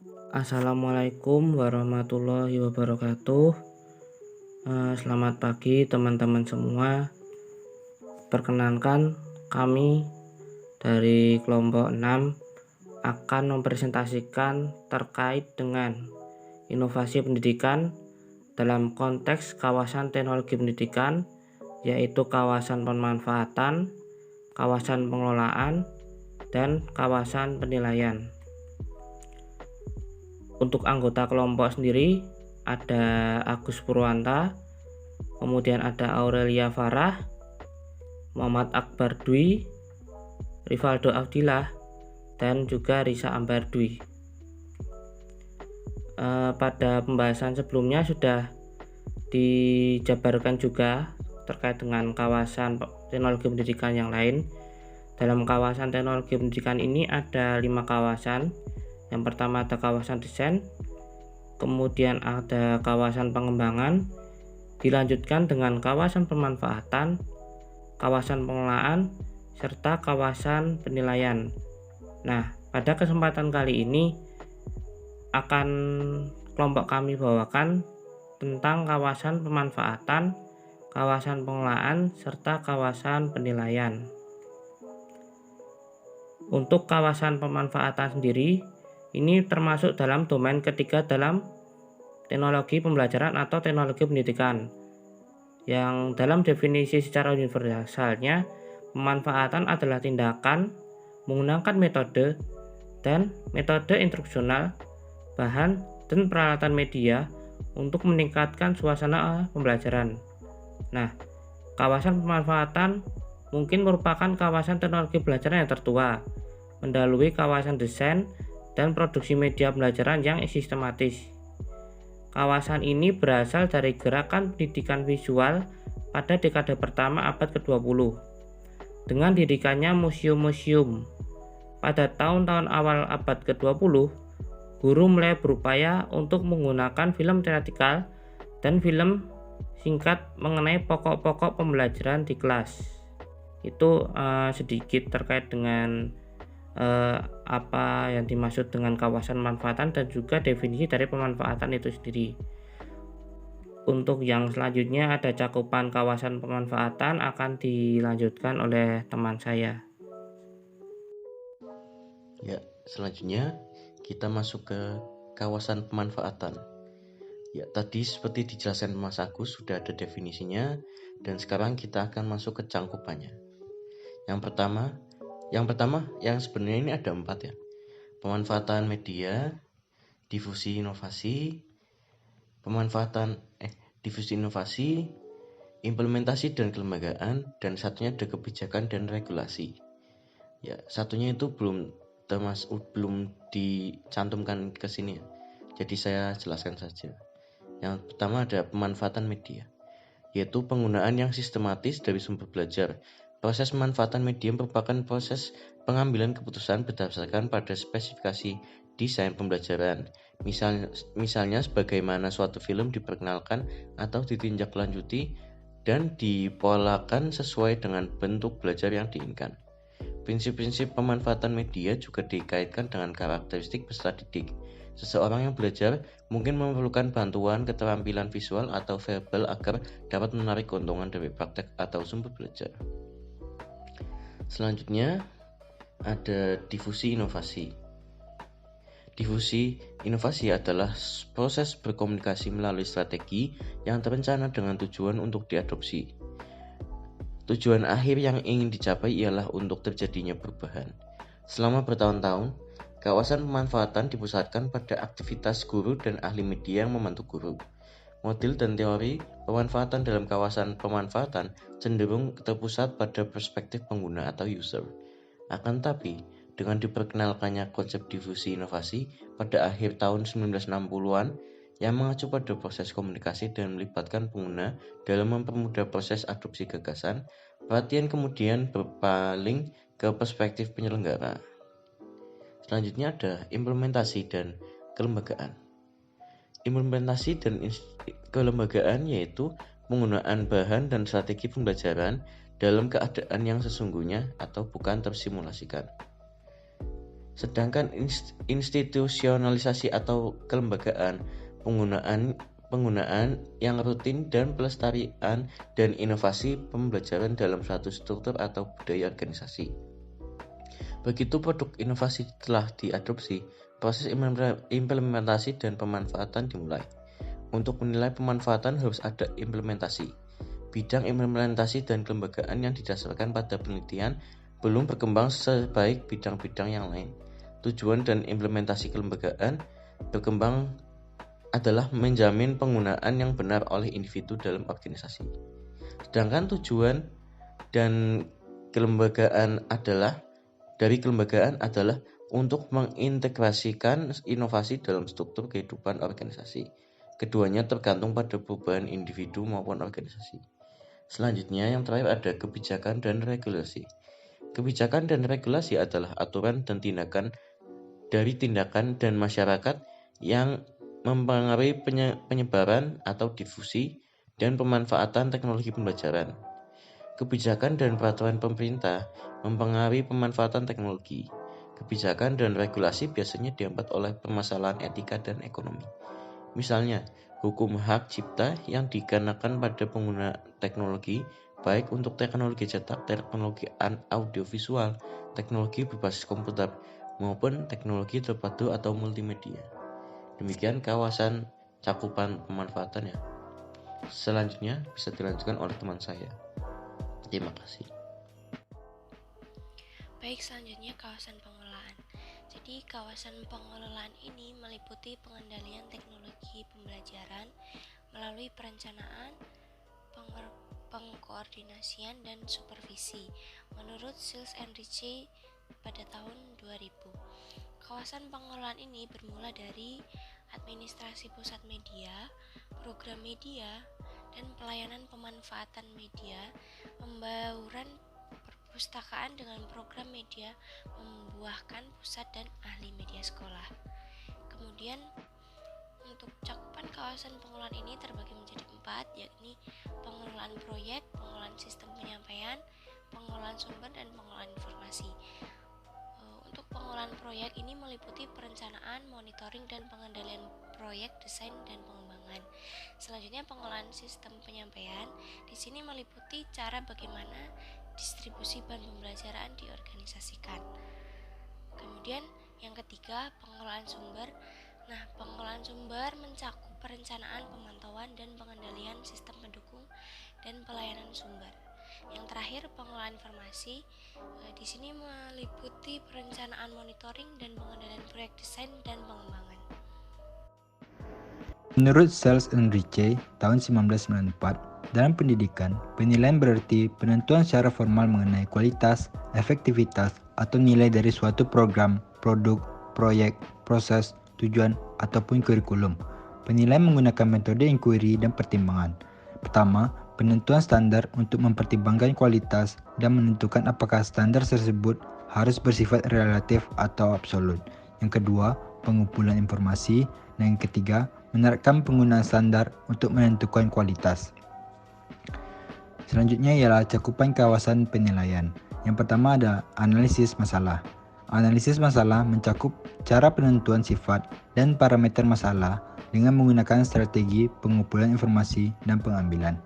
Assalamualaikum warahmatullahi wabarakatuh. Selamat pagi teman-teman semua. Perkenankan, kami dari kelompok 6 akan mempresentasikan terkait dengan inovasi pendidikan dalam konteks kawasan teknologi pendidikan, yaitu kawasan pemanfaatan, kawasan pengelolaan, dan kawasan penilaian. Untuk anggota kelompok sendiri ada Agus Purwanta, kemudian ada Aurelia Farah, Muhammad Akbar Dwi, Rivaldo Abdillah, dan juga Risa Ambar Dwi. Pada pembahasan sebelumnya sudah dijabarkan juga terkait dengan kawasan teknologi pendidikan yang lain. Dalam kawasan teknologi pendidikan ini ada 5 kawasan. Yang pertama ada kawasan desain, kemudian ada kawasan pengembangan, dilanjutkan dengan kawasan pemanfaatan, kawasan pengelolaan, serta kawasan penilaian. Nah, pada kesempatan kali ini akan kelompok kami bawakan tentang kawasan pemanfaatan, kawasan pengelolaan, serta kawasan penilaian. Untuk kawasan pemanfaatan sendiri, ini termasuk dalam domain ketiga dalam teknologi pembelajaran atau teknologi pendidikan, yang dalam definisi secara universalnya, pemanfaatan adalah tindakan menggunakan metode instruksional, bahan, dan peralatan media untuk meningkatkan suasana pembelajaran. Nah, kawasan pemanfaatan mungkin merupakan kawasan teknologi pembelajaran yang tertua, mendahului kawasan desain dan produksi media pembelajaran yang sistematis. Kawasan ini berasal dari gerakan pendidikan visual pada dekade pertama abad ke-20 dengan didirikannya museum-museum. Pada tahun-tahun awal abad ke-20, guru mulai berupaya untuk menggunakan film teatrikal dan film singkat mengenai pokok-pokok pembelajaran di kelas. Itu sedikit terkait dengan apa yang dimaksud dengan kawasan pemanfaatan dan juga definisi dari pemanfaatan itu sendiri. Untuk yang selanjutnya ada cakupan kawasan pemanfaatan akan dilanjutkan oleh teman saya. Ya, selanjutnya kita masuk ke kawasan pemanfaatan. Ya, tadi seperti dijelaskan Mas Agus sudah ada definisinya, dan sekarang kita akan masuk ke cangkupannya. Yang pertama yang sebenarnya ini ada 4 ya. Pemanfaatan media, difusi inovasi, implementasi dan kelembagaan, dan satunya ada kebijakan dan regulasi. Ya, satunya itu belum dicantumkan ke sini ya. Jadi saya jelaskan saja. Yang pertama ada pemanfaatan media, yaitu penggunaan yang sistematis dari sumber belajar. Proses pemanfaatan media merupakan proses pengambilan keputusan berdasarkan pada spesifikasi desain pembelajaran. Misalnya sebagaimana suatu film diperkenalkan atau ditindaklanjuti dan dipolakan sesuai dengan bentuk belajar yang diinginkan. Prinsip-prinsip pemanfaatan media juga dikaitkan dengan karakteristik peserta didik. Seseorang yang belajar mungkin memerlukan bantuan keterampilan visual atau verbal agar dapat menarik keuntungan dari praktek atau sumber belajar. Selanjutnya ada difusi inovasi. Difusi inovasi adalah proses berkomunikasi melalui strategi yang terencana dengan tujuan untuk diadopsi. Tujuan akhir yang ingin dicapai ialah untuk terjadinya perubahan. Selama bertahun-tahun, kawasan pemanfaatan dipusatkan pada aktivitas guru dan ahli media yang membantu guru. Model dan teori pemanfaatan dalam kawasan pemanfaatan cenderung terpusat pada perspektif pengguna atau user. Akan tetapi, dengan diperkenalkannya konsep difusi inovasi pada akhir tahun 1960-an yang mengacu pada proses komunikasi dan melibatkan pengguna dalam mempermudah proses adopsi gagasan, perhatian kemudian berpaling ke perspektif penyelenggara. Selanjutnya ada implementasi dan kelembagaan. Implementasi dan kelembagaan yaitu penggunaan bahan dan strategi pembelajaran dalam keadaan yang sesungguhnya atau bukan tersimulasikan. Sedangkan institusionalisasi atau kelembagaan, penggunaan yang rutin dan pelestarian dan inovasi pembelajaran dalam suatu struktur atau budaya organisasi. Begitu produk inovasi telah diadopsi, proses implementasi dan pemanfaatan dimulai. Untuk menilai pemanfaatan harus ada implementasi. Bidang implementasi dan kelembagaan yang didasarkan pada penelitian belum berkembang sebaik bidang-bidang yang lain. Tujuan dan implementasi kelembagaan berkembang adalah menjamin penggunaan yang benar oleh individu dalam organisasi. Sedangkan tujuan dan kelembagaan adalah untuk mengintegrasikan inovasi dalam struktur kehidupan organisasi. Keduanya tergantung pada perubahan individu maupun organisasi. Selanjutnya yang terakhir ada kebijakan dan regulasi. Kebijakan dan regulasi adalah aturan dan tindakan dari tindakan dan masyarakat yang mempengaruhi penyebaran atau difusi dan pemanfaatan teknologi pembelajaran. Kebijakan dan peraturan pemerintah mempengaruhi pemanfaatan teknologi. Kebijakan dan regulasi biasanya dihambat oleh permasalahan etika dan ekonomi. Misalnya, hukum hak cipta yang dikenakan pada pengguna teknologi, baik untuk teknologi cetak, teknologi audiovisual, teknologi berbasis komputer, maupun teknologi terpadu atau multimedia. Demikian kawasan cakupan pemanfaatannya. Selanjutnya bisa dilanjutkan oleh teman saya. Terima kasih. Baik, selanjutnya kawasan pengelolaan. Jadi kawasan pengelolaan ini meliputi pengendalian teknologi pembelajaran melalui perencanaan, pengkoordinasian, dan supervisi menurut Sills and Ritchie pada tahun 2000. Kawasan pengelolaan ini bermula dari administrasi pusat media, program media, dan pelayanan pemanfaatan media, pembauran perpustakaan dengan program media membuahkan pusat dan ahli media sekolah. Kemudian untuk cakupan kawasan pengelolaan ini terbagi menjadi 4, yakni pengelolaan proyek, pengelolaan sistem penyampaian, pengelolaan sumber, dan pengelolaan informasi. Untuk pengelolaan proyek ini meliputi perencanaan, monitoring, dan pengendalian proyek, desain, dan pengembangan. Selanjutnya pengelolaan sistem penyampaian. Di sini meliputi cara bagaimana distribusi bahan pembelajaran diorganisasikan. Kemudian yang ketiga, pengelolaan sumber. Nah, pengelolaan sumber mencakup perencanaan, pemantauan, dan pengendalian sistem pendukung dan pelayanan sumber. Yang terakhir, pengelolaan informasi. Di sini meliputi perencanaan, monitoring, dan pengendalian proyek, desain, dan pengembangan. Menurut Sills and Ritchie tahun 1994, dalam pendidikan, penilaian berarti penentuan secara formal mengenai kualitas, efektivitas, atau nilai dari suatu program, produk, proyek, proses, tujuan, ataupun kurikulum. Penilaian menggunakan metode inquiry dan pertimbangan. Pertama, penentuan standar untuk mempertimbangkan kualitas dan menentukan apakah standar tersebut harus bersifat relatif atau absolut. Yang kedua, pengumpulan informasi. Dan yang ketiga, menerapkan penggunaan standar untuk menentukan kualitas. Selanjutnya ialah cakupan kawasan penilaian. Yang pertama ada analisis masalah. Analisis masalah mencakup cara penentuan sifat dan parameter masalah dengan menggunakan strategi pengumpulan informasi dan pengambilan.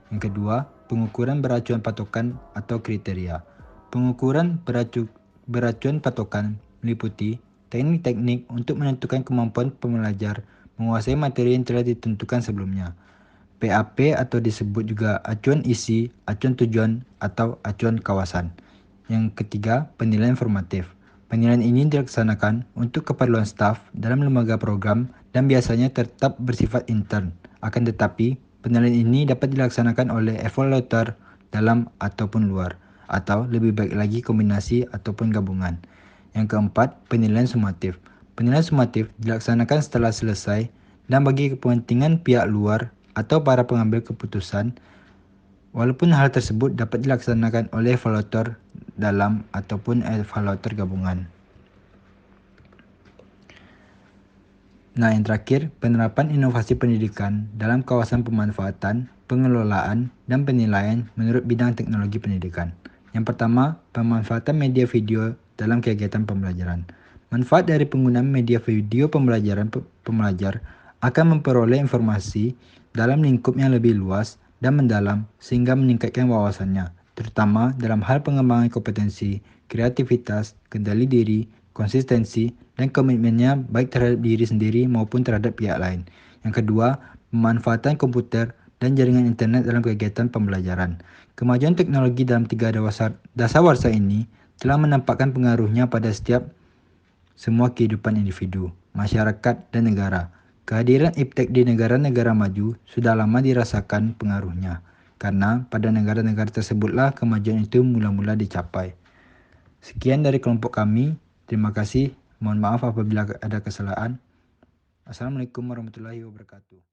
Yang kedua, pengukuran beracuan patokan atau kriteria. Pengukuran beracuan patokan meliputi teknik-teknik untuk menentukan kemampuan pembelajar menguasai materi yang telah ditentukan sebelumnya. PAP atau disebut juga acuan isi, acuan tujuan, atau acuan kawasan. Yang ketiga, penilaian formatif. Penilaian ini dilaksanakan untuk keperluan staf dalam lembaga program dan biasanya tetap bersifat intern. Akan tetapi, penilaian ini dapat dilaksanakan oleh evaluator dalam ataupun luar, atau lebih baik lagi kombinasi ataupun gabungan. Yang keempat, penilaian sumatif. Penilaian sumatif dilaksanakan setelah selesai dan bagi kepentingan pihak luar atau para pengambil keputusan, walaupun hal tersebut dapat dilaksanakan oleh evaluator dalam ataupun evaluator gabungan. Nah, yang terakhir, penerapan inovasi pendidikan dalam kawasan pemanfaatan, pengelolaan, dan penilaian menurut bidang teknologi pendidikan. Yang pertama, pemanfaatan media video dalam kegiatan pembelajaran. Manfaat dari penggunaan media video pembelajaran pembelajar akan memperoleh informasi dalam lingkup yang lebih luas dan mendalam sehingga meningkatkan wawasannya, terutama dalam hal pengembangan kompetensi, kreativitas, kendali diri, konsistensi, dan komitmennya baik terhadap diri sendiri maupun terhadap pihak lain. Yang kedua, pemanfaatan komputer dan jaringan internet dalam kegiatan pembelajaran. Kemajuan teknologi dalam tiga dasawarsa ini telah menampakkan pengaruhnya pada semua kehidupan individu, masyarakat, dan negara. Kehadiran iptek di negara-negara maju sudah lama dirasakan pengaruhnya, karena pada negara-negara tersebutlah kemajuan itu mula-mula dicapai. Sekian dari kelompok kami, terima kasih, mohon maaf apabila ada kesalahan. Assalamualaikum warahmatullahi wabarakatuh.